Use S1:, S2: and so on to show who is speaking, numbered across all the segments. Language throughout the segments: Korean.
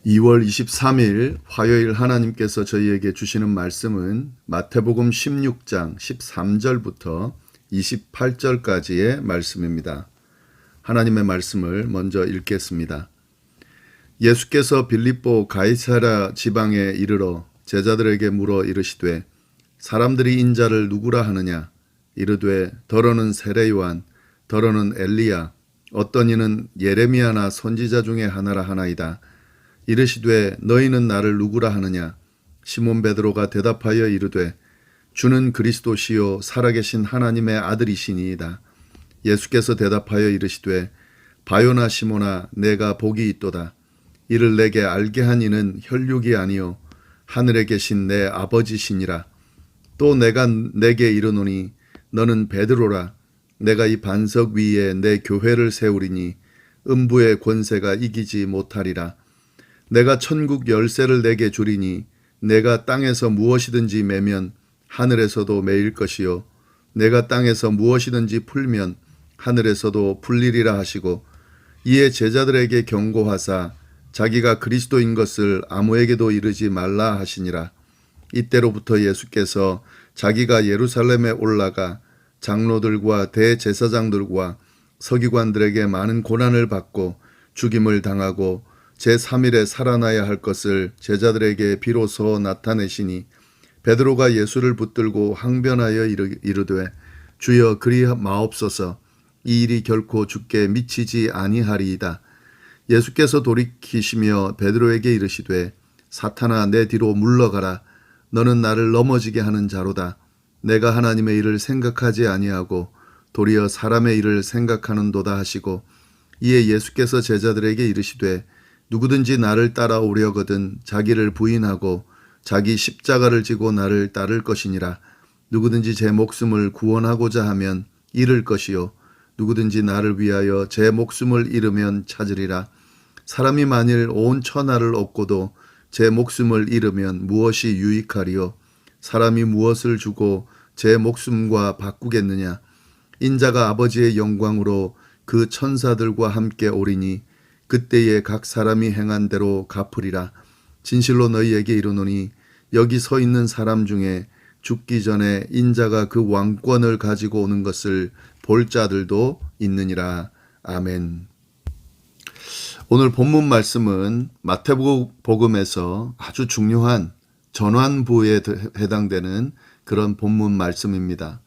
S1: 2월 23일 화요일 하나님께서 저희에게 주시는 말씀은 마태복음 16장 13절부터 28절까지의 말씀입니다. 하나님의 말씀을 먼저 읽겠습니다. 예수께서 빌립보 가이사랴 지방에 이르러 제자들에게 물어 이르시되 사람들이 인자를 누구라 하느냐? 이르되 더러는 세례 요한, 더러는 엘리야, 어떤 이는 예레미야나 선지자 중에 하나라 하나이다. 이르시되 너희는 나를 누구라 하느냐? 시몬 베드로가 대답하여 이르되 주는 그리스도시요 살아계신 하나님의 아들이시니이다. 예수께서 대답하여 이르시되 바요나 시몬아 내가 복이 있도다. 이를 내게 알게 한 이는 혈육이 아니요 하늘에 계신 내 아버지시니라. 또 내가 내게 이르노니 너는 베드로라. 내가 이 반석 위에 내 교회를 세우리니 음부의 권세가 이기지 못하리라. 내가 천국 열쇠를 내게 주리니 내가 땅에서 무엇이든지 매면 하늘에서도 매일 것이요 내가 땅에서 무엇이든지 풀면 하늘에서도 풀리리라 하시고 이에 제자들에게 경고하사 자기가 그리스도인 것을 아무에게도 이르지 말라 하시니라. 이때로부터 예수께서 자기가 예루살렘에 올라가 장로들과 대제사장들과 서기관들에게 많은 고난을 받고 죽임을 당하고 제3일에 살아나야 할 것을 제자들에게 비로소 나타내시니 베드로가 예수를 붙들고 항변하여 이르되 주여 그리 마옵소서. 이 일이 결코 주께 미치지 아니하리이다. 예수께서 돌이키시며 베드로에게 이르시되 사탄아 내 뒤로 물러가라. 너는 나를 넘어지게 하는 자로다. 내가 하나님의 일을 생각하지 아니하고 도리어 사람의 일을 생각하는도다 하시고 이에 예수께서 제자들에게 이르시되 누구든지 나를 따라오려거든 자기를 부인하고 자기 십자가를 지고 나를 따를 것이니라. 누구든지 제 목숨을 구원하고자 하면 잃을 것이요 누구든지 나를 위하여 제 목숨을 잃으면 찾으리라. 사람이 만일 온 천하를 얻고도 제 목숨을 잃으면 무엇이 유익하리요? 사람이 무엇을 주고 제 목숨과 바꾸겠느냐? 인자가 아버지의 영광으로 그 천사들과 함께 오리니 그때에 각 사람이 행한 대로 갚으리라. 진실로 너희에게 이르노니 여기 서 있는 사람 중에 죽기 전에 인자가 그 왕권을 가지고 오는 것을 볼 자들도 있느니라. 아멘. 오늘 본문 말씀은 마태복음에서 아주 중요한 전환부에 해당되는 그런 본문 말씀입니다.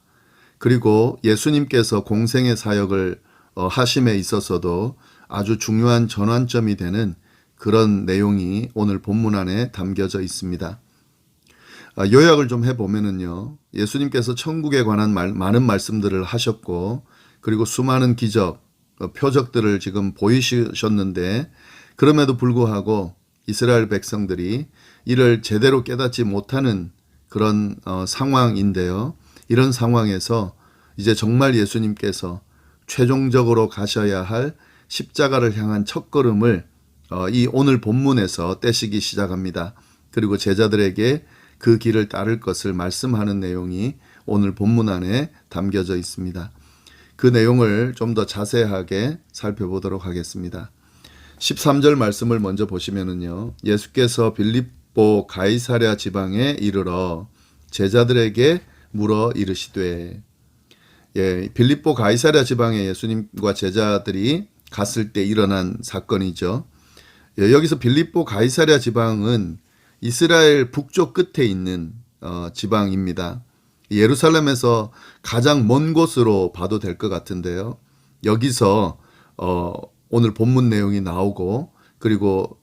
S1: 그리고 예수님께서 공생의 사역을 하심에 있어서도 아주 중요한 전환점이 되는 그런 내용이 오늘 본문 안에 담겨져 있습니다. 요약을 좀 해보면요. 예수님께서 천국에 관한 많은 말씀들을 하셨고 그리고 수많은 기적, 표적들을 지금 보이셨는데 그럼에도 불구하고 이스라엘 백성들이 이를 제대로 깨닫지 못하는 그런 상황인데요. 이런 상황에서 이제 정말 예수님께서 최종적으로 가셔야 할 십자가를 향한 첫걸음을 이 오늘 본문에서 떼시기 시작합니다. 그리고 제자들에게 그 길을 따를 것을 말씀하는 내용이 오늘 본문 안에 담겨져 있습니다. 그 내용을 좀 더 자세하게 살펴보도록 하겠습니다. 13절 말씀을 먼저 보시면은요. 예수께서 빌립보 가이사랴 지방에 이르러 제자들에게 물어 이르시되 빌립보 가이사랴 지방에 예수님과 제자들이 갔을 때 일어난 사건이죠. 여기서 빌립보 가이사랴 지방은 이스라엘 북쪽 끝에 있는 지방입니다. 예루살렘에서 가장 먼 곳으로 봐도 될 것 같은데요. 여기서 오늘 본문 내용이 나오고 그리고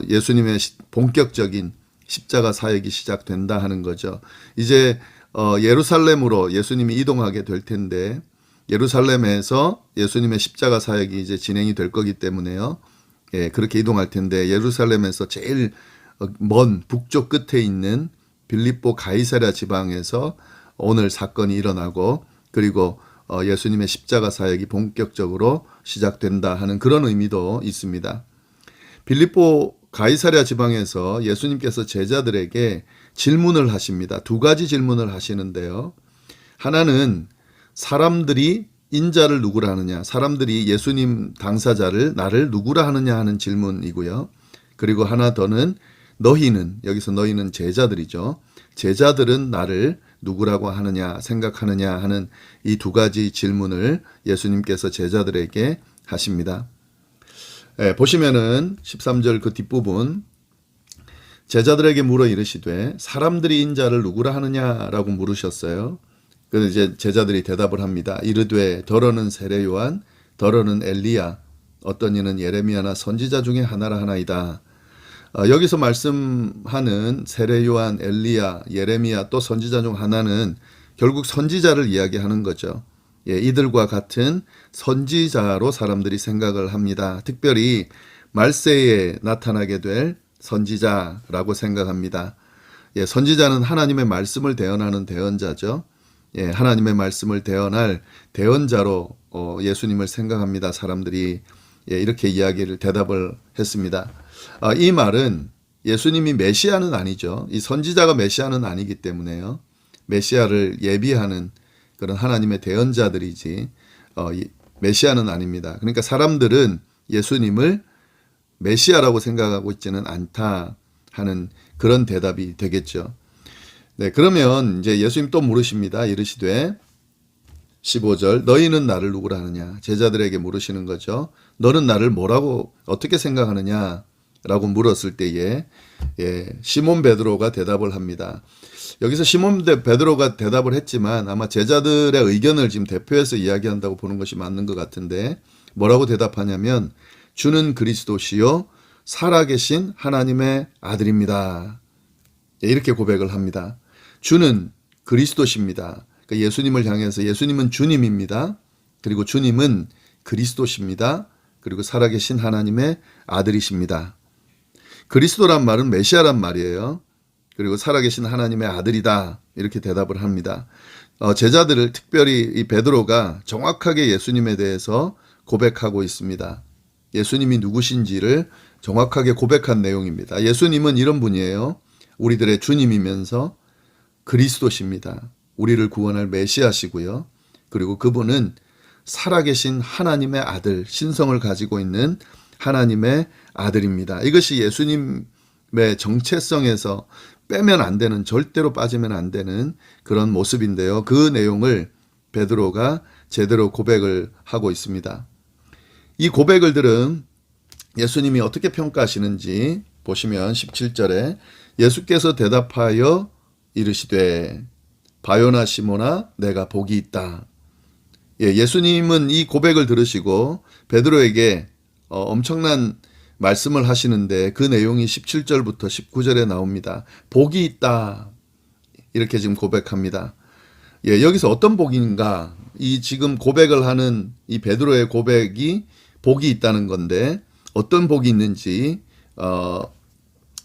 S1: 예수님의 본격적인 십자가 사역이 시작된다 하는 거죠. 이제 예루살렘으로 예수님이 이동하게 될 텐데 예루살렘에서 예수님의 십자가 사역이 이제 진행이 될 거기 때문에요. 그렇게 이동할 텐데 예루살렘에서 제일 먼 북쪽 끝에 있는 빌립보 가이사랴 지방에서 오늘 사건이 일어나고 그리고 예수님의 십자가 사역이 본격적으로 시작된다 하는 그런 의미도 있습니다. 빌립보 가이사랴 지방에서 예수님께서 제자들에게 질문을 하십니다. 두 가지 질문을 하시는데요. 하나는 사람들이 인자를 누구라 하느냐, 사람들이 예수님 당사자를 나를 누구라 하느냐 하는 질문이고요. 그리고 하나 더는 너희는, 여기서 너희는 제자들이죠. 제자들은 나를 누구라고 하느냐, 생각하느냐 하는 이 두 가지 질문을 예수님께서 제자들에게 하십니다. 보시면은 13절 그 뒷부분, 제자들에게 물어 이르시되 사람들이 인자를 누구라 하느냐라고 물으셨어요. 그래서 이제 제자들이 대답을 합니다. 이르되 더러는 세례 요한, 더러는 엘리야, 어떤 이는 예레미야나 선지자 중에 하나라 하나이다. 여기서 말씀하는 세례 요한, 엘리야, 예레미야 또 선지자 중 하나는 결국 선지자를 이야기하는 거죠. 이들과 같은 선지자로 사람들이 생각을 합니다. 특별히 말세에 나타나게 될 선지자라고 생각합니다. 선지자는 하나님의 말씀을 대언하는 대언자죠. 하나님의 말씀을 대언할 대언자로 예수님을 생각합니다. 사람들이 이렇게 대답을 했습니다. 이 말은 예수님이 메시아는 아니죠. 이 선지자가 메시아는 아니기 때문에요. 메시아를 예비하는 그런 하나님의 대언자들이지 메시아는 아닙니다. 그러니까 사람들은 예수님을 메시아라고 생각하고 있지는 않다 하는 그런 대답이 되겠죠. 네, 그러면 이제 예수님 또 물으십니다. 이르시되 15절 너희는 나를 누구라 하느냐, 제자들에게 물으시는 거죠. 너는 나를 뭐라고 어떻게 생각하느냐 라고 물었을 때에 시몬 베드로가 대답을 합니다. 여기서 시몬 베드로가 대답을 했지만 아마 제자들의 의견을 지금 대표해서 이야기한다고 보는 것이 맞는 것 같은데, 뭐라고 대답하냐면 주는 그리스도시요 살아계신 하나님의 아들입니다. 이렇게 고백을 합니다. 주는 그리스도십니다. 그러니까 예수님을 향해서 예수님은 주님입니다. 그리고 주님은 그리스도십니다. 그리고 살아계신 하나님의 아들이십니다. 그리스도란 말은 메시아란 말이에요. 그리고 살아계신 하나님의 아들이다. 이렇게 대답을 합니다. 제자들을, 특별히 이 베드로가 정확하게 예수님에 대해서 고백하고 있습니다. 예수님이 누구신지를 정확하게 고백한 내용입니다. 예수님은 이런 분이에요. 우리들의 주님이면서 그리스도십니다. 우리를 구원할 메시아시고요. 그리고 그분은 살아계신 하나님의 아들, 신성을 가지고 있는 하나님의 아들입니다. 이것이 예수님의 정체성에서 빼면 안 되는, 절대로 빠지면 안 되는 그런 모습인데요. 그 내용을 베드로가 제대로 고백을 하고 있습니다. 이 고백을 들은 예수님이 어떻게 평가하시는지 보시면 17절에 예수께서 대답하여 이르시되 바요나 시몬아 내가 복이 있다. 예수님은 이 고백을 들으시고 베드로에게 엄청난 말씀을 하시는데 그 내용이 17절부터 19절에 나옵니다. 복이 있다. 이렇게 지금 고백합니다. 여기서 어떤 복인가? 이 지금 고백을 하는 이 베드로의 고백이 복이 있다는 건데 어떤 복이 있는지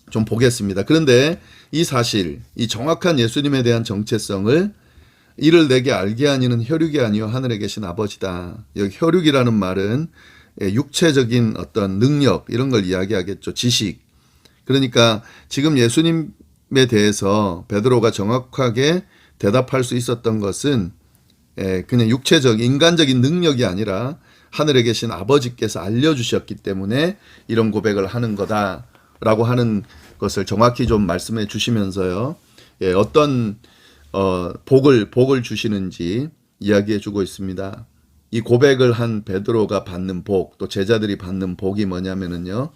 S1: 좀 보겠습니다. 그런데 이 사실, 이 정확한 예수님에 대한 정체성을 이를 내게 알게 하니는 혈육이 아니요 하늘에 계신 아버지다. 여기 혈육이라는 말은 육체적인 어떤 능력 이런 걸 이야기하겠죠. 지식. 그러니까 지금 예수님에 대해서 베드로가 정확하게 대답할 수 있었던 것은 그냥 육체적, 인간적인 능력이 아니라 하늘에 계신 아버지께서 알려주셨기 때문에 이런 고백을 하는 거다라고 하는 것을 정확히 좀 말씀해 주시면서요. 어떤 복을 주시는지 이야기해 주고 있습니다. 이 고백을 한 베드로가 받는 복, 또 제자들이 받는 복이 뭐냐면은요.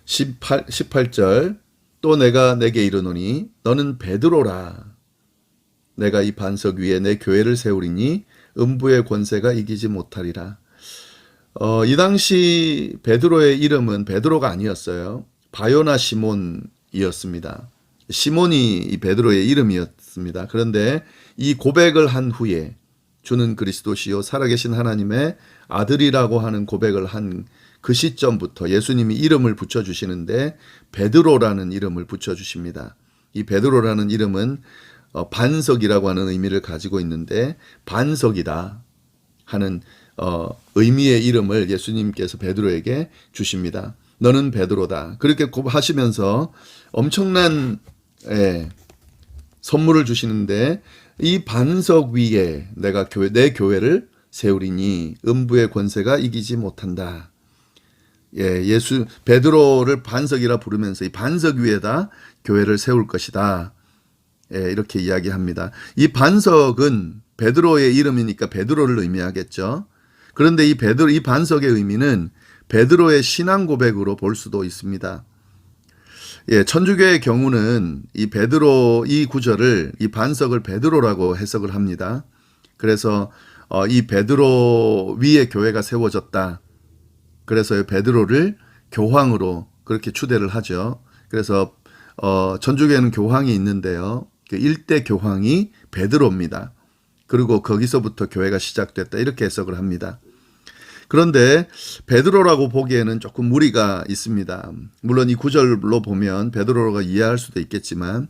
S1: 18절 또 내가 내게 이르노니 너는 베드로라. 내가 이 반석 위에 내 교회를 세우리니 음부의 권세가 이기지 못하리라. 이 당시 베드로의 이름은 베드로가 아니었어요. 바요나 시몬이었습니다. 시몬이 이 베드로의 이름이었습니다. 그런데 이 고백을 한 후에 주는 그리스도시요 살아계신 하나님의 아들이라고 하는 고백을 한 그 시점부터 예수님이 이름을 붙여주시는데 베드로라는 이름을 붙여주십니다. 이 베드로라는 이름은 반석이라고 하는 의미를 가지고 있는데 반석이다 하는 의미의 이름을 예수님께서 베드로에게 주십니다. 너는 베드로다. 그렇게 하시면서 엄청난 선물을 주시는데 이 반석 위에 내가 내 교회를 세우리니 음부의 권세가 이기지 못한다. 베드로를 반석이라 부르면서 이 반석 위에다 교회를 세울 것이다. 이렇게 이야기합니다. 이 반석은 베드로의 이름이니까 베드로를 의미하겠죠. 그런데 이 반석의 의미는 베드로의 신앙 고백으로 볼 수도 있습니다. 천주교의 경우는 이 구절을, 이 반석을 베드로라고 해석을 합니다. 그래서 이 베드로 위에 교회가 세워졌다. 그래서 베드로를 교황으로 그렇게 추대를 하죠. 그래서 천주교에는 교황이 있는데요. 그 1대 교황이 베드로입니다. 그리고 거기서부터 교회가 시작됐다. 이렇게 해석을 합니다. 그런데 베드로라고 보기에는 조금 무리가 있습니다. 물론 이 구절로 보면 베드로가 이해할 수도 있겠지만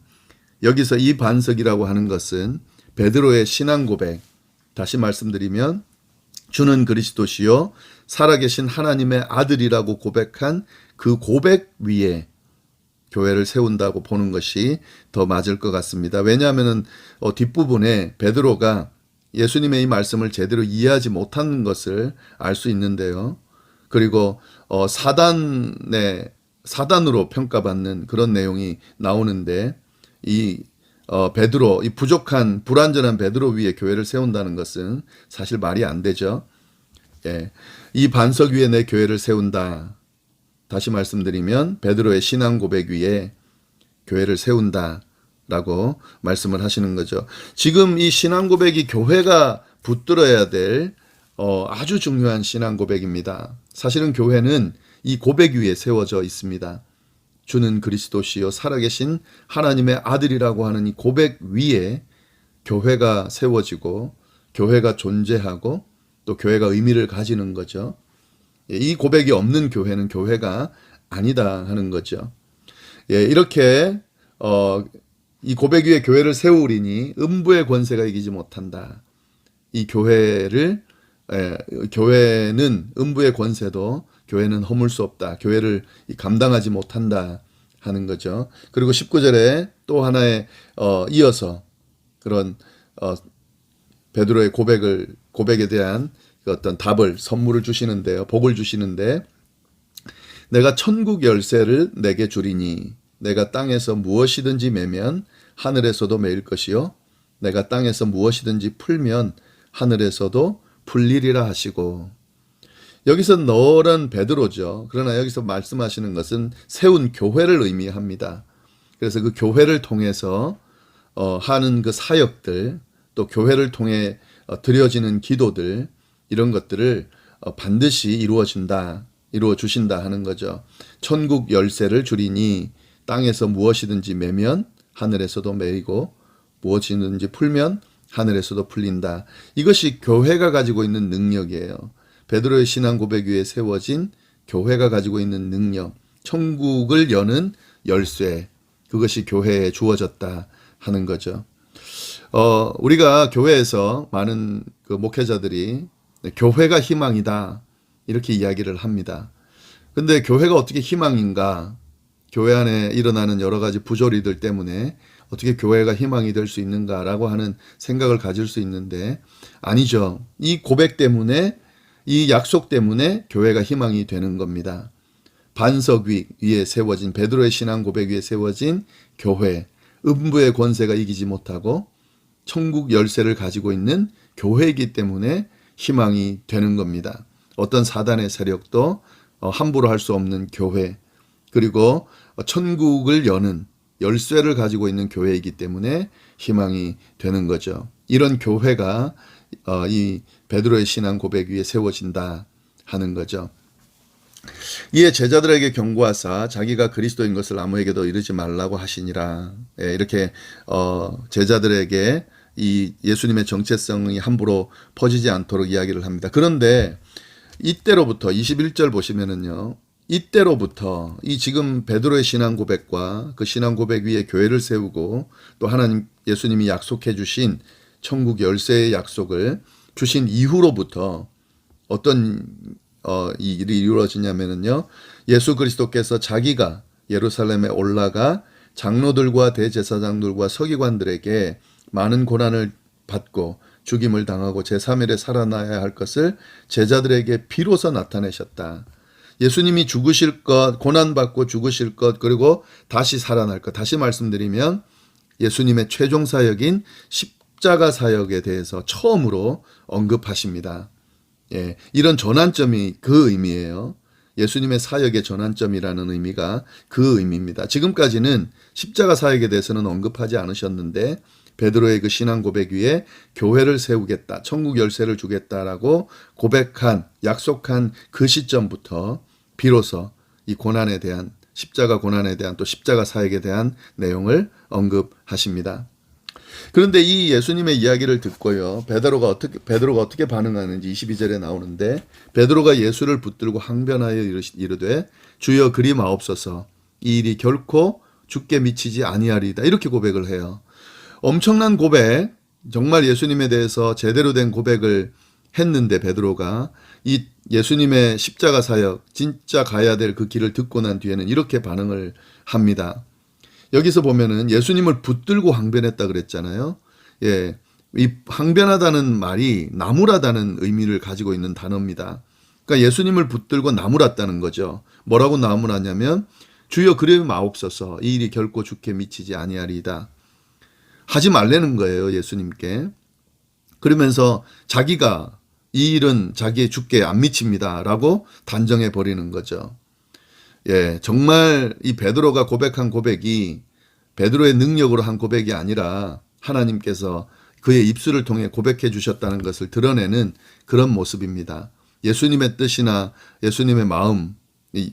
S1: 여기서 이 반석이라고 하는 것은 베드로의 신앙 고백, 다시 말씀드리면 주는 그리스도시요 살아계신 하나님의 아들이라고 고백한 그 고백 위에 교회를 세운다고 보는 것이 더 맞을 것 같습니다. 왜냐하면 뒷부분에 베드로가 예수님의 이 말씀을 제대로 이해하지 못하는 것을 알 수 있는데요. 그리고 사단으로 평가받는 그런 내용이 나오는데 이 부족한 불완전한 베드로 위에 교회를 세운다는 것은 사실 말이 안 되죠. 이 반석 위에 내 교회를 세운다. 다시 말씀드리면 베드로의 신앙 고백 위에 교회를 세운다. 라고 말씀을 하시는 거죠. 지금 이 신앙 고백이 교회가 붙들어야 될 아주 중요한 신앙 고백입니다. 사실은 교회는 이 고백 위에 세워져 있습니다. 주는 그리스도시요 살아계신 하나님의 아들이라고 하는 이 고백 위에 교회가 세워지고 교회가 존재하고 또 교회가 의미를 가지는 거죠. 이 고백이 없는 교회는 교회가 아니다 하는 거죠. 이렇게 이 고백 위에 교회를 세우리니 음부의 권세가 이기지 못한다. 이 교회는 음부의 권세도 교회는 허물 수 없다. 교회를 감당하지 못한다 하는 거죠. 그리고 19절에 또 하나의 이어서 그런 베드로의 고백에 대한 어떤 답을 선물을 주시는데요. 복을 주시는데 내가 천국 열쇠를 내게 주리니 내가 땅에서 무엇이든지 매면 하늘에서도 매일 것이요 내가 땅에서 무엇이든지 풀면 하늘에서도 풀리리라 하시고 여기서 너란 베드로죠. 그러나 여기서 말씀하시는 것은 세운 교회를 의미합니다. 그래서 그 교회를 통해서 하는 그 사역들 또 교회를 통해 드려지는 기도들 이런 것들을 반드시 이루어 주신다 하는 거죠. 천국 열쇠를 주리니 땅에서 무엇이든지 매면 하늘에서도 매이고 무엇이든지 풀면 하늘에서도 풀린다. 이것이 교회가 가지고 있는 능력이에요. 베드로의 신앙 고백 위에 세워진 교회가 가지고 있는 능력, 천국을 여는 열쇠, 그것이 교회에 주어졌다 하는 거죠. 우리가 교회에서 많은 그 목회자들이 교회가 희망이다 이렇게 이야기를 합니다. 근데 교회가 어떻게 희망인가? 교회 안에 일어나는 여러 가지 부조리들 때문에 어떻게 교회가 희망이 될 수 있는가라고 하는 생각을 가질 수 있는데 아니죠. 이 고백 때문에 이 약속 때문에 교회가 희망이 되는 겁니다. 반석 위에 세워진 베드로의 신앙 고백 위에 세워진 교회, 음부의 권세가 이기지 못하고 천국 열쇠를 가지고 있는 교회이기 때문에 희망이 되는 겁니다. 어떤 사단의 세력도 함부로 할 수 없는 교회, 그리고 천국을 여는 열쇠를 가지고 있는 교회이기 때문에 희망이 되는 거죠. 이런 교회가 이 베드로의 신앙 고백 위에 세워진다 하는 거죠. 이에 제자들에게 경고하사 자기가 그리스도인 것을 아무에게도 이르지 말라고 하시니라. 이렇게 제자들에게 이 예수님의 정체성이 함부로 퍼지지 않도록 이야기를 합니다. 그런데 이때로부터 21절 보시면은요. 이때로부터 이 지금 베드로의 신앙 고백과 그 신앙 고백 위에 교회를 세우고 또 하나님 예수님이 약속해 주신 천국 열쇠의 약속을 주신 이후로부터 어떤 일이 이루어지냐면요. 예수 그리스도께서 자기가 예루살렘에 올라가 장로들과 대제사장들과 서기관들에게 많은 고난을 받고 죽임을 당하고 제3일에 살아나야 할 것을 제자들에게 비로소 나타내셨다. 예수님이 죽으실 것, 고난받고 죽으실 것, 그리고 다시 살아날 것. 다시 말씀드리면 예수님의 최종 사역인 십자가 사역에 대해서 처음으로 언급하십니다. 예, 이런 전환점이 그 의미예요. 예수님의 사역의 전환점이라는 의미가 그 의미입니다. 지금까지는 십자가 사역에 대해서는 언급하지 않으셨는데 베드로의 그 신앙 고백 위에 교회를 세우겠다, 천국 열쇠를 주겠다라고 고백한, 약속한 그 시점부터 비로소 이 고난에 대한, 십자가 고난에 대한 또 십자가 사역에 대한 내용을 언급하십니다. 그런데 이 예수님의 이야기를 듣고요, 베드로가 어떻게 반응하는지 22절에 나오는데, 베드로가 예수를 붙들고 항변하여 이르되 주여 그리 마옵소서, 이 일이 결코 주께 미치지 아니하리이다, 이렇게 고백을 해요. 엄청난 고백, 정말 예수님에 대해서 제대로 된 고백을 했는데 베드로가 이 예수님의 십자가 사역, 진짜 가야 될 그 길을 듣고 난 뒤에는 이렇게 반응을 합니다. 여기서 보면은 예수님을 붙들고 항변했다 그랬잖아요. 예, 이 항변하다는 말이 나무라다는 의미를 가지고 있는 단어입니다. 그러니까 예수님을 붙들고 나무랐다는 거죠. 뭐라고 나무랐냐면 주여 그리 마옵소서, 이 일이 결코 주께 미치지 아니하리이다. 하지 말라는 거예요, 예수님께. 그러면서 자기가 이 일은 자기의 주께 안 미칩니다 라고 단정해 버리는 거죠. 예, 정말 이 베드로가 고백한 고백이 베드로의 능력으로 한 고백이 아니라 하나님께서 그의 입술을 통해 고백해 주셨다는 것을 드러내는 그런 모습입니다. 예수님의 뜻이나 예수님의 마음,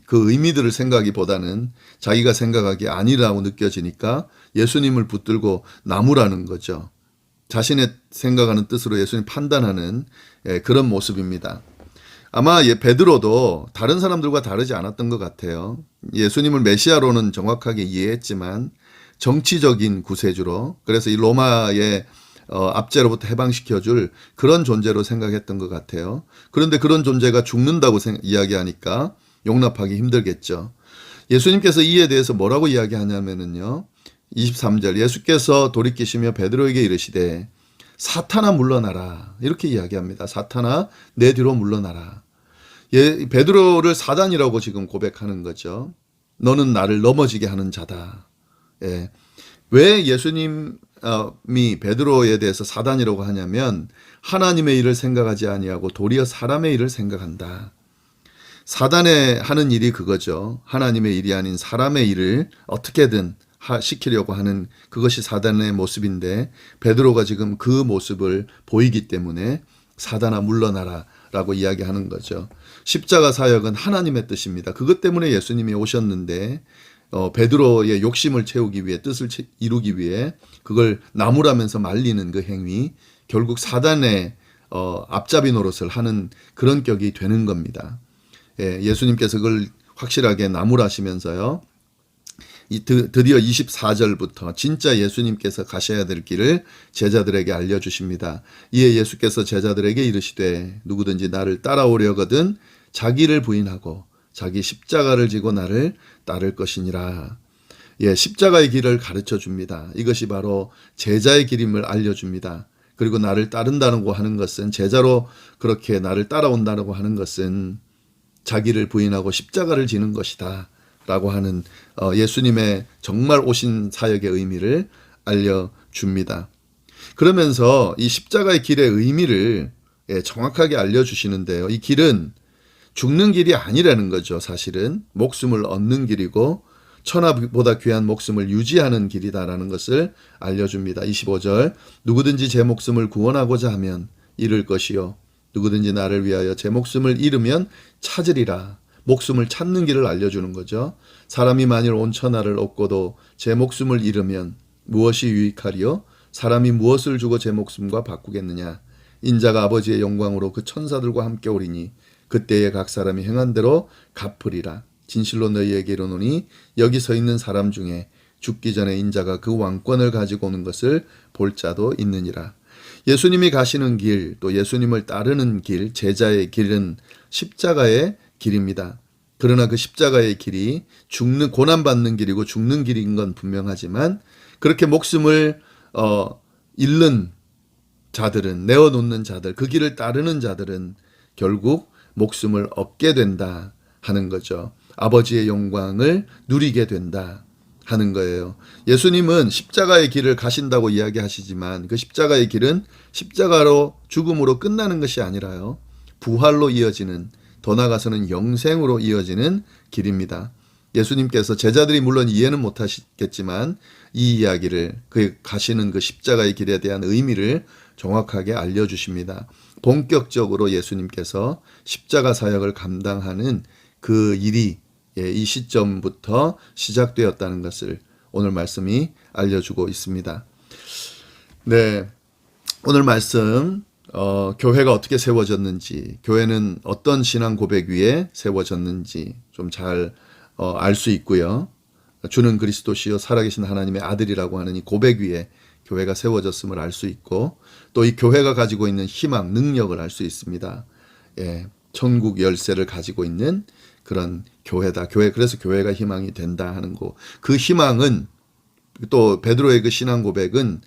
S1: 그 의미들을 생각하기보다는 자기가 생각하기 아니라고 느껴지니까 예수님을 붙들고 나무라는 거죠. 자신의 생각하는 뜻으로 예수님 판단하는 그런 모습입니다. 아마 베드로도 다른 사람들과 다르지 않았던 것 같아요. 예수님을 메시아로는 정확하게 이해했지만 정치적인 구세주로, 그래서 이 로마의 압제로부터 해방시켜줄 그런 존재로 생각했던 것 같아요. 그런데 그런 존재가 죽는다고 이야기하니까 용납하기 힘들겠죠. 예수님께서 이에 대해서 뭐라고 이야기하냐면요, 23절, 예수께서 돌이키시며 베드로에게 이르시되 사탄아 물러나라, 이렇게 이야기합니다. 사탄아 내 뒤로 물러나라. 베드로를 사단이라고 지금 고백하는 거죠. 너는 나를 넘어지게 하는 자다. 예. 왜 예수님이 베드로에 대해서 사단이라고 하냐면 하나님의 일을 생각하지 아니하고 도리어 사람의 일을 생각한다. 사단의 하는 일이 그거죠. 하나님의 일이 아닌 사람의 일을 어떻게든 시키려고 하는 그것이 사단의 모습인데 베드로가 지금 그 모습을 보이기 때문에 사단아 물러나라 라고 이야기하는 거죠. 십자가 사역은 하나님의 뜻입니다. 그것 때문에 예수님이 오셨는데 베드로의 욕심을 채우기 위해, 뜻을 이루기 위해 그걸 나무라면서 말리는 그 행위, 결국 사단의 앞잡이 노릇을 하는 그런 격이 되는 겁니다. 예수님께서 그걸 확실하게 나무라시면서요, 드디어 24절부터 진짜 예수님께서 가셔야 될 길을 제자들에게 알려주십니다. 이에 예수께서 제자들에게 이르시되 누구든지 나를 따라오려거든 자기를 부인하고 자기 십자가를 지고 나를 따를 것이니라. 예, 십자가의 길을 가르쳐 줍니다. 이것이 바로 제자의 길임을 알려줍니다. 그리고 나를 따른다고 하는 것은, 제자로 그렇게 나를 따라온다고 하는 것은 자기를 부인하고 십자가를 지는 것이다 라고 하는 예수님의 정말 오신 사역의 의미를 알려줍니다. 그러면서 이 십자가의 길의 의미를 정확하게 알려주시는데요. 이 길은 죽는 길이 아니라는 거죠. 사실은 목숨을 얻는 길이고 천하보다 귀한 목숨을 유지하는 길이다라는 것을 알려줍니다. 25절, 누구든지 제 목숨을 구원하고자 하면 잃을 것이요 누구든지 나를 위하여 제 목숨을 잃으면 찾으리라. 목숨을 찾는 길을 알려주는 거죠. 사람이 만일 온 천하를 얻고도 제 목숨을 잃으면 무엇이 유익하리요? 사람이 무엇을 주고 제 목숨과 바꾸겠느냐? 인자가 아버지의 영광으로 그 천사들과 함께 오리니 그때에 각 사람이 행한 대로 갚으리라. 진실로 너희에게 이르노니 여기 서 있는 사람 중에 죽기 전에 인자가 그 왕권을 가지고 오는 것을 볼 자도 있느니라. 예수님이 가시는 길, 또 예수님을 따르는 길, 제자의 길은 십자가의 길입니다. 그러나 그 십자가의 길이 고난받는 길이고 죽는 길인 건 분명하지만 그렇게 목숨을 잃는 자들은, 내어놓는 자들, 그 길을 따르는 자들은 결국 목숨을 얻게 된다 하는 거죠. 아버지의 영광을 누리게 된다 하는 거예요. 예수님은 십자가의 길을 가신다고 이야기하시지만 그 십자가의 길은 십자가로 죽음으로 끝나는 것이 아니라요. 부활로 이어지는, 더 나아가서는 영생으로 이어지는 길입니다. 예수님께서 제자들이 물론 이해는 못하시겠지만 이 이야기를, 그 가시는 그 십자가의 길에 대한 의미를 정확하게 알려주십니다. 본격적으로 예수님께서 십자가 사역을 감당하는 그 일이 이 시점부터 시작되었다는 것을 오늘 말씀이 알려주고 있습니다. 네, 오늘 말씀 교회가 어떻게 세워졌는지, 교회는 어떤 신앙 고백 위에 세워졌는지 좀 잘 알 수 있고요. 주는 그리스도시요 살아계신 하나님의 아들이라고 하는 이 고백 위에 교회가 세워졌음을 알 수 있고, 또 이 교회가 가지고 있는 희망, 능력을 알 수 있습니다. 예, 천국 열쇠를 가지고 있는 그런 교회다. 그래서 교회가 희망이 된다 하는 거. 그 희망은, 또 베드로의 그 신앙 고백은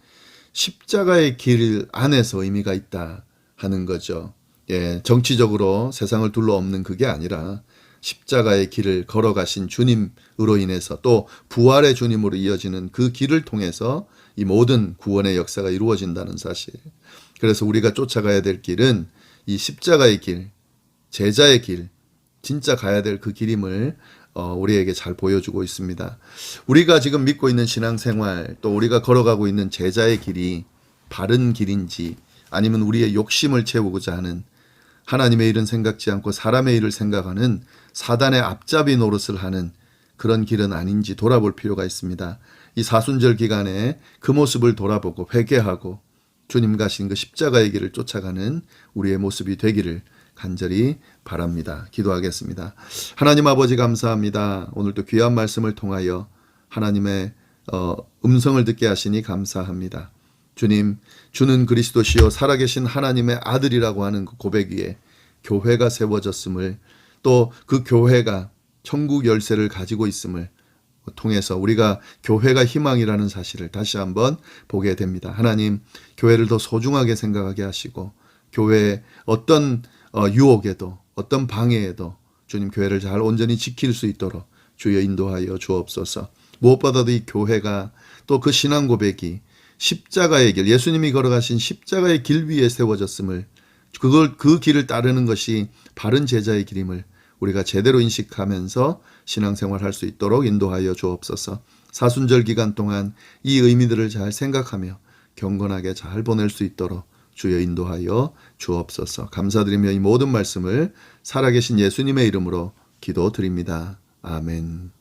S1: 십자가의 길 안에서 의미가 있다 하는 거죠. 예, 정치적으로 세상을 둘러엎는 그게 아니라 십자가의 길을 걸어가신 주님으로 인해서, 또 부활의 주님으로 이어지는 그 길을 통해서 이 모든 구원의 역사가 이루어진다는 사실. 그래서 우리가 쫓아가야 될 길은 이 십자가의 길, 제자의 길, 진짜 가야 될 그 길임을 우리에게 잘 보여주고 있습니다. 우리가 지금 믿고 있는 신앙생활, 또 우리가 걸어가고 있는 제자의 길이 바른 길인지, 아니면 우리의 욕심을 채우고자 하는, 하나님의 일은 생각지 않고 사람의 일을 생각하는 사단의 앞잡이 노릇을 하는 그런 길은 아닌지 돌아볼 필요가 있습니다. 이 사순절 기간에 그 모습을 돌아보고 회개하고 주님 가신 그 십자가의 길을 쫓아가는 우리의 모습이 되기를 간절히 바랍니다. 기도하겠습니다. 하나님 아버지 감사합니다. 오늘도 귀한 말씀을 통하여 하나님의 음성을 듣게 하시니 감사합니다. 주님, 주는 그리스도시요 살아계신 하나님의 아들이라고 하는 그 고백 위에 교회가 세워졌음을, 또 그 교회가 천국 열쇠를 가지고 있음을 통해서 우리가 교회가 희망이라는 사실을 다시 한번 보게 됩니다. 하나님, 교회를 더 소중하게 생각하게 하시고, 교회의 어떤 유혹에도, 어떤 방해에도 주님 교회를 잘 온전히 지킬 수 있도록 주여 인도하여 주옵소서. 무엇보다도 이 교회가, 또 그 신앙 고백이 십자가의 길, 예수님이 걸어가신 십자가의 길 위에 세워졌음을, 그 길을 따르는 것이 바른 제자의 길임을 우리가 제대로 인식하면서 신앙생활 할 수 있도록 인도하여 주옵소서. 사순절 기간 동안 이 의미들을 잘 생각하며 경건하게 잘 보낼 수 있도록 주여 인도하여 주옵소서. 감사드리며 이 모든 말씀을 살아계신 예수님의 이름으로 기도드립니다. 아멘.